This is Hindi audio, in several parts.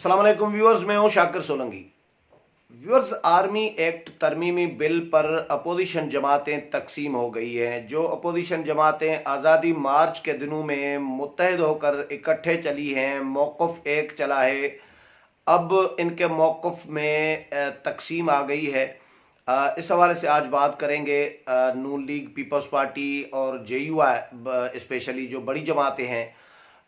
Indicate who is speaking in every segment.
Speaker 1: अस्सलाम वालेकुम व्यूअर्स, मैं हूं Shakir Solanki. Viewers, army act तरमीमी बिल पर अपोजिशन जमातें तकसीम हो गई हैं। जो अपोजिशन जमातें आज़ादी मार्च के दिनों में मुत्तहद होकर इकट्ठे चली हैं, मौक़िफ़ एक चला है। अब इनके मौक़िफ़ में तकसीम आ गई है। इस हवाले से आज बात करेंगे। नून लीग, पीपल्स पार्टी और JUI स्पेशली जो बड़ी जमातें हैं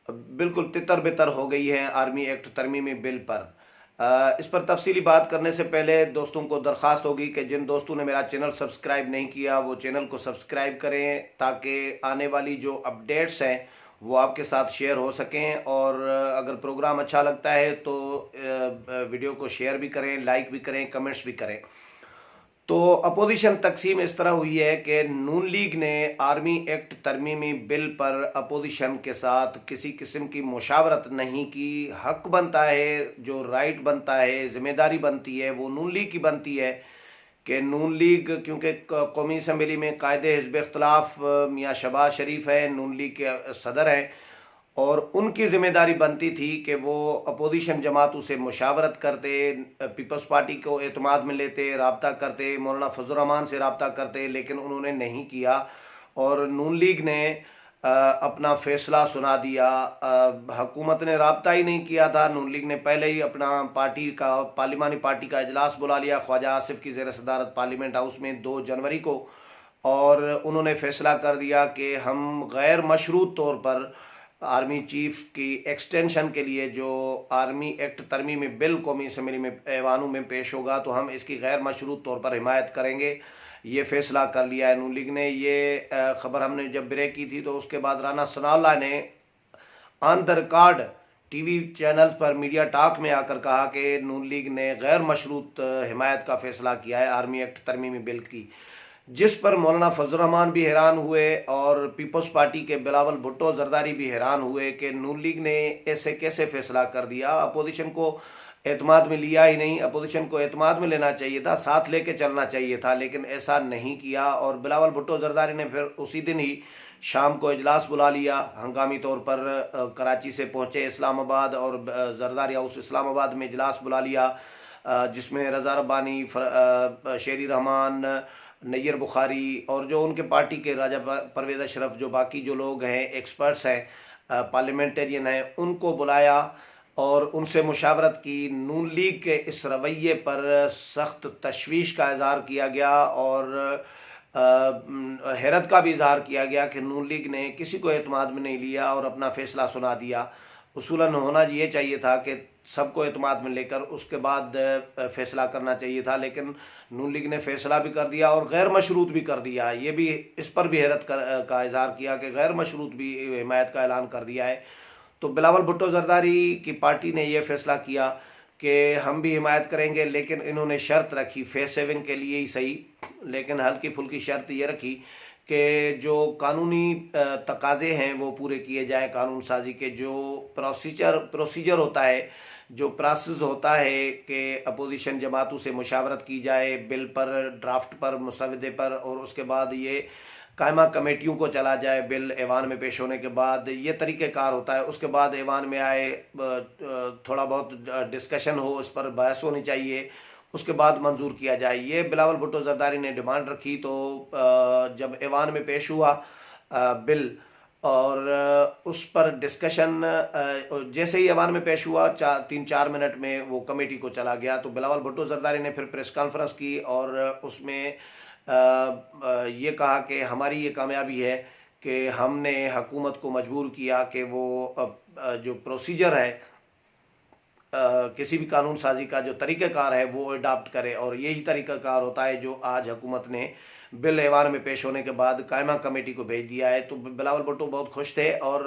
Speaker 1: बिल्कुल तितर बितर हो गई हैं आर्मी एक्ट तरमीमी बिल पर। इस पर तफसीली बात करने से पहले दोस्तों को दरख्वास्त होगी कि जिन दोस्तों ने मेरा चैनल सब्सक्राइब नहीं किया वो चैनल को सब्सक्राइब करें, ताकि आने वाली जो अपडेट्स हैं वो आपके साथ शेयर हो सकें। और अगर प्रोग्राम अच्छा लगता है तो वीडियो को शेयर भी करें, लाइक भी करें, कमेंट्स भी करें। तो अपोजिशन तकसीम इस तरह हुई है कि नून लीग ने आर्मी एक्ट तरमीमी बिल पर अपोजिशन के साथ किसी किस्म की मुशावरत नहीं की। हक बनता है, जो राइट बनता है, जिम्मेदारी बनती है, वो नून लीग की बनती है कि नून लीग, क्योंकि कौमी असम्बली में कायदे हिज़्ब इख्तिलाफ मियाँ शहबाज शरीफ है, नून लीग के सदर हैं, और उनकी जिम्मेदारी बनती थी कि वो अपोजिशन जमातों से मुशावरत करते, पीपल्स पार्टी को एतमाद में लेते, रब्ता करते, मौलाना फजल रहमान से रब्ता करते, लेकिन उन्होंने नहीं किया। और नून लीग ने अपना फैसला सुना दिया। हुकूमत ने रब्ता ही नहीं किया था। नून लीग ने पहले ही अपना पार्लिमानी पार्टी का इजलास बुला लिया ख्वाजा आसिफ की ज़ेर सदारत पार्लियामेंट हाउस में 2 जनवरी को, और उन्होंने फैसला कर दिया कि हम गैर मशरूत तौर पर आर्मी चीफ की एक्सटेंशन के लिए जो आर्मी एक्ट तरमीमी बिल कौमी असम्बली में ऐवानों में पेश होगा तो हम इसकी गैर मशरूत तौर पर हिमायत करेंगे। ये फैसला कर लिया है नून लीग ने। ये खबर हमने जब ब्रेक की थी तो उसके बाद राना सनाउल्लाह ने on the record TV channels पर मीडिया टॉक में आकर कहा कि नून लीग ने गैर मशरूत हिमायत का फैसला किया है आर्मी एक्ट तरमीमी बिल की, जिस पर मौलाना फजल रहमान भी हैरान हुए और पीपल्स पार्टी के बिलावल भुट्टो जरदारी भी हैरान हुए कि नून लीग ने ऐसे कैसे फैसला कर दिया। अपोजिशन को एतमाद में लिया ही नहीं, अपोजिशन को एतमाद में लेना चाहिए था, साथ लेके चलना चाहिए था, लेकिन ऐसा नहीं किया। और बिलावल भुट्टो जरदारी ने फिर उसी दिन ही शाम को इजलास बुला लिया। हंगामी तौर पर कराची से पहुंचे इस्लामाबाद और जरदारी हाउस इस्लामाबाद में इजलास बुला लिया, जिसमें रज़ा रब्बानी, शेरी रहमान, नैयर बुखारी और जो उनके पार्टी के राजा परवेज़ अशरफ, जो बाकी जो लोग हैं, एक्सपर्ट्स हैं, पार्लियामेंटेरियन हैं, उनको बुलाया और उनसे मुशावरत की। नून लीग के इस रवैये पर सख्त तशवीश का इजहार किया गया और हैरत का भी इजहार किया गया कि नून लीग ने किसी को एतमाद में नहीं लिया और अपना फैसला सुना दिया। उसूलन होना ये चाहिए था कि सबको एतमाद में लेकर उसके बाद फैसला करना चाहिए था, लेकिन नून लीग ने फैसला भी कर दिया और गैर मशरूत भी कर दिया। ये भी, इस पर भी हैरत का इजहार किया कि गैर मशरूत भी हिमायत का ऐलान कर दिया है। तो बिलावल भुट्टो जरदारी की पार्टी ने यह फैसला किया कि हम भी हिमायत करेंगे, लेकिन इन्होंने शर्त रखी, फेस सेविंग के लिए ही सही, लेकिन हल्की फुल्की शर्त ये रखी कि जो कानूनी तकाजे हैं वो पूरे किए जाएं। कानून साजी के जो प्रोसीजर होता है, जो प्रोसेस होता है कि अपोजिशन जमातों से मुशावरत की जाए बिल पर, ड्राफ्ट पर, मुसवदे पर, और उसके बाद ये कायमा कमेटियों को चला जाए बिल ऐवान में पेश होने के बाद। ये तरीक़ेकार होता है। उसके बाद ऐवान में आए, थोड़ा बहुत डिस्कशन हो, उस पर बहस होनी चाहिए, उसके बाद मंजूर किया जाए। ये बिलावल भुट्टो जरदारी ने डिमांड रखी। तो जब ऐवान में पेश हुआ बिल और उस पर डिस्कशन जैसे ही ऐवान में पेश हुआ 3-4 मिनट में वो कमेटी को चला गया। तो बिलावल भुट्टो जरदारी ने फिर प्रेस कॉन्फ्रेंस की और उसमें ये कहा कि हमारी ये कामयाबी है कि हमने हुकूमत को मजबूर किया कि वो जो प्रोसीजर है, किसी भी कानून साजी का जो तरीक़ाकार है वो अडाप्ट करे, और यही तरीक़ाकार होता है जो आज हुकूमत ने बिल ऐवान में पेश होने के बाद कायमा कमेटी को भेज दिया है। तो बिलावल भुट्टो बहुत खुश थे और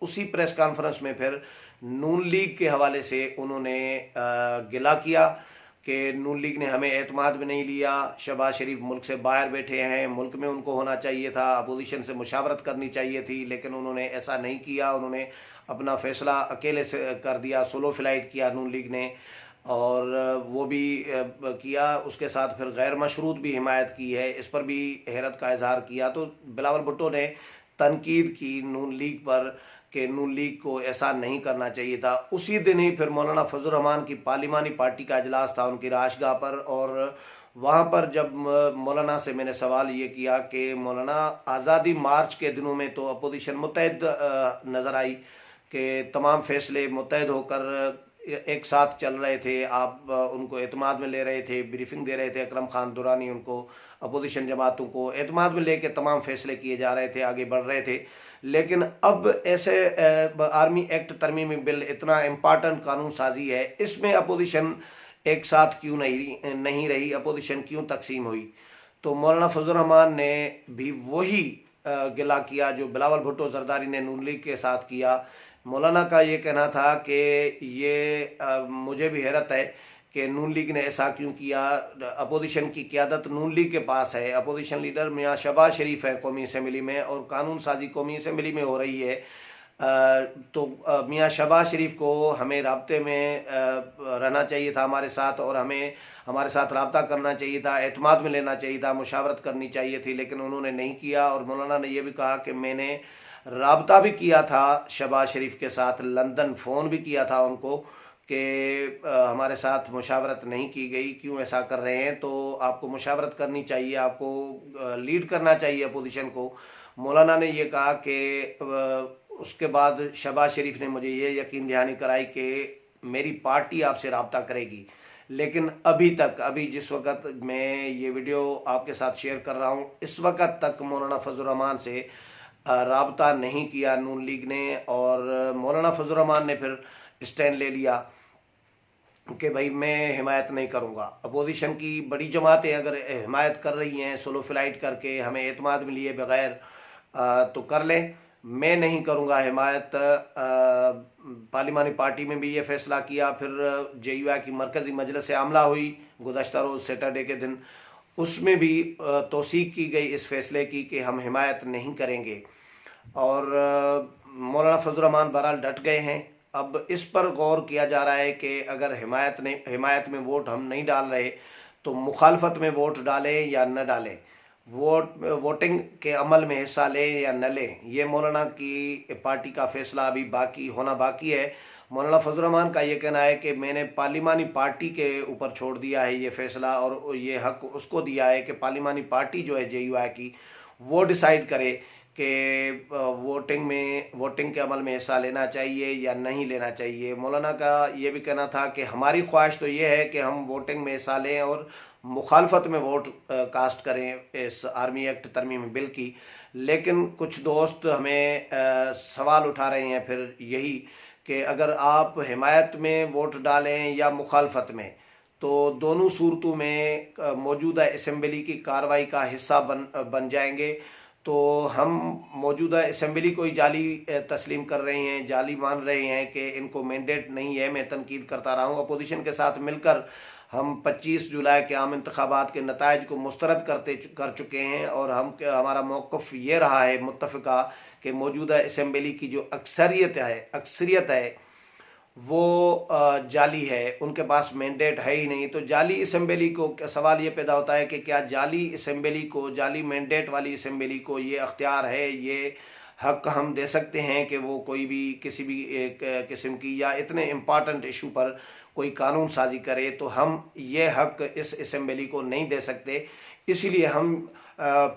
Speaker 1: उसी प्रेस कॉन्फ्रेंस में फिर नून लीग के हवाले से उन्होंने गिला किया कि नून लीग ने हमें एतमाद में नहीं लिया, शहबाज शरीफ मुल्क से बाहर बैठे हैं, मुल्क में उनको होना चाहिए था, अपोजिशन से मुशावरत करनी चाहिए थी, लेकिन उन्होंने ऐसा नहीं किया। उन्होंने अपना फैसला अकेले से कर दिया, सोलो फ्लाइट किया नून लीग ने, और वो भी किया। उसके साथ फिर गैर मशरूत भी हिमायत की है, इस पर भी हैरत का इजहार किया। तो बिलावल भुट्टो ने तनकीद की नून लीग पर कि नून लीग को ऐसा नहीं करना चाहिए था। उसी दिन ही फिर मौलाना फजल रहमान की पार्लिमानी पार्टी का इजलास था उनकी राशगाह पर, और वहाँ पर जब मौलाना से मैंने सवाल ये किया कि मौलाना आज़ादी मार्च के दिनों में तो अपोजिशन मुतहद नज़र आई कि तमाम फैसले मुतहद होकर एक साथ चल रहे थे, आप उनको एतमाद में ले रहे थे, ब्रीफिंग दे रहे थे, अकरम खान दुरानी उनको अपोजिशन जमातों को एतमाद में लेके तमाम फैसले किए जा रहे थे, आगे बढ़ रहे थे। लेकिन अब ऐसे आर्मी एक्ट तरमीमी बिल इतना इम्पॉर्टेंट कानून साजी है, इसमें अपोजिशन एक साथ क्यों नहीं रही, अपोजिशन क्यों तकसीम हुई? तो मौलाना फजल रहमान ने भी वही गिला किया जो बिलावल भुट्टो जरदारी ने नून लीग के साथ किया। मौलाना का ये कहना था कि ये मुझे भी हैरत है कि नून लीग ने ऐसा क्यों किया, अपोजिशन की क़यादत नून लीग के पास है, अपोजिशन लीडर मियाँ शहबाज शरीफ है कौमी असम्बली में, और कानून साजी कौमी असम्बली में हो रही है। तो मियाँ शहबाज शरीफ को हमें राब्ते में रहना चाहिए था हमारे साथ, और हमें हमारे साथ राब्ता करना चाहिए था, एतमाद में लेना चाहिए था, मुशावरत करनी चाहिए थी, लेकिन उन्होंने नहीं किया। और मौलाना ने यह भी कहा कि मैंने राब्ता भी किया था शहबाज शरीफ के साथ, लंदन फ़ोन भी किया था उनको कि हमारे साथ मुशावरत नहीं की गई, क्यों ऐसा कर रहे हैं, तो आपको मुशावरत करनी चाहिए, आपको लीड करना चाहिए अपोजिशन को। मौलाना ने ये कहा कि उसके बाद शहबाज शरीफ ने मुझे ये यकीन दहानी कराई कि मेरी पार्टी आपसे रब्ता करेगी। लेकिन अभी तक, अभी जिस वक्त मैं ये वीडियो आपके साथ शेयर कर रहा हूँ, इस वक्त तक मौलाना फजल रहमान से रब्ता नहीं किया नून लीग ने। और मौलाना फजल रहमान ने फिर स्टैंड ले लिया कि भाई मैं हिमायत नहीं करूँगा। अपोजिशन की बड़ी जमातें अगर हिमायत कर रही हैं सोलो फ्लाइट करके, हमें एतमाद में लिए बगैर, तो कर लें, मैं नहीं करूँगा हिमायत। पार्लिमानी पार्टी में भी ये फैसला किया। फिर JUI की मरकज़ी मजलिस आमला हुई गुज़श्ता रोज़ सैटरडे के दिन, उसमें भी तौसीक की गई इस फैसले की कि हम हिमायत नहीं करेंगे। और मौलाना फजल रहमान बहरहाल डट गए हैं। अब इस पर गौर किया जा रहा है कि अगर हिमायत में वोट हम नहीं डाल रहे तो मुखालफत में वोट डालें या न डालें, वोटिंग के अमल में हिस्सा लें या न लें, ये मौलाना की पार्टी का फैसला अभी होना बाकी है। मौलाना फजल रहमान का ये कहना है कि मैंने पार्लिमानी पार्टी के ऊपर छोड़ दिया है ये फैसला, और ये हक उसको दिया है कि पार्लिमानी पार्टी जो है JUI की, वो डिसाइड करे कि वोटिंग के अमल में हिस्सा लेना चाहिए या नहीं लेना चाहिए। मौलाना का ये भी कहना था कि हमारी ख्वाहिश तो ये है कि हम वोटिंग में हिस्सा लें और मुखालफत में वोट कास्ट करें इस आर्मी एक्ट तरमीम बिल की। लेकिन कुछ दोस्त हमें सवाल उठा रहे हैं फिर यही कि अगर आप हिमायत में वोट डालें या मुखालफत में, तो दोनों सूरतों में मौजूदा असम्बली की कार्रवाई का हिस्सा बन जाएंगे। तो हम मौजूदा असम्बली को ही जाली तस्लीम कर रहे हैं, जाली मान रहे हैं कि इनको मैंडेट नहीं है। मैं तनकीद करता रहा हूँ, अपोजिशन के साथ मिलकर हम 25 जुलाई के आम इंतखाबात के नताइज को मुस्तरद कर चुके हैं, और हमारा मौक़िफ़ ये रहा है मुत्तफ़िका कि मौजूदा असम्बली की जो अक्सरियत है वो जाली है, उनके पास मैंडेट है ही नहीं। तो जाली असम्बली को सवाल ये पैदा होता है कि क्या जाली असम्बली को, जाली मैंडेट वाली असम्बली को ये अख्तियार है, ये हक हम दे सकते हैं कि वो कोई भी किसी भी एक किस्म की या इतने इम्पॉर्टेंट इशू पर कोई कानून साजी करे? तो हम ये हक इस असम्बली को नहीं दे सकते। इसीलिए हम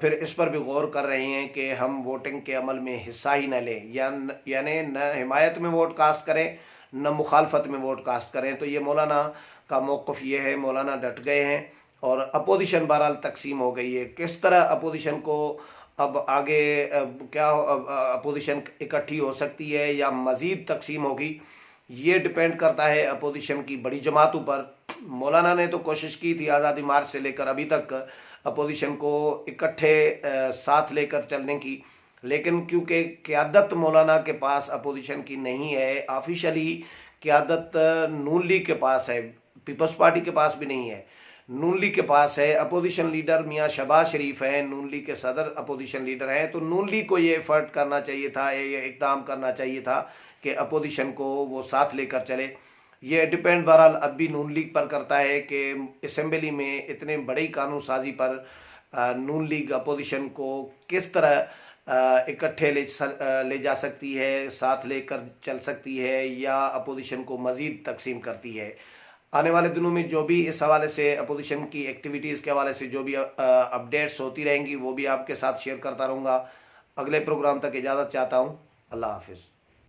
Speaker 1: फिर इस पर भी गौर कर रहे हैं कि हम वोटिंग के अमल में हिस्सा ही न लें, यानी न हिमायत में वोट कास्ट करें न मुखालफत में वोट कास्ट करें। तो ये मौलाना का मौक़िफ़ ये है, मौलाना डट गए हैं और अपोजिशन बहरहाल तकसीम हो गई है। किस तरह अपोजिशन को अब आगे क्या अपोजिशन इकट्ठी हो सकती है या मज़ीद तकसीम होगी, ये डिपेंड करता है अपोजिशन की बड़ी जमातों पर। मौलाना ने तो कोशिश की थी आज़ादी मार्च से लेकर अभी तक अपोजिशन को इकट्ठे साथ लेकर चलने की, लेकिन क्योंकि क़यादत मौलाना के पास अपोजिशन की नहीं है, ऑफिशियली क़यादत नून लीग के पास है, पीपल्स पार्टी के पास भी नहीं है, नून लीग के पास है। अपोजिशन लीडर मियाँ शहबाज शरीफ हैं, नून लीग के सदर अपोजिशन लीडर हैं। तो नून लीग को ये एफर्ट करना चाहिए था, ये इक़दाम करना चाहिए था कि अपोजिशन को वो साथ लेकर चले। ये डिपेंड बहरहाल अब भी नून लीग पर करता है कि असम्बली में इतने बड़ी कानून साजी पर नून लीग अपोजिशन को किस तरह इकट्ठे ले जा सकती है, साथ लेकर चल सकती है, या अपोजिशन को मज़ीद तकसीम करती है। आने वाले दिनों में जो भी इस हवाले से अपोजिशन की एक्टिविटीज़ के हवाले से जो भी अपडेट्स होती रहेंगी वो भी आपके साथ शेयर करता रहूँगा। अगले प्रोग्राम तक इजाज़त चाहता हूँ। अल्लाह हाफिज़।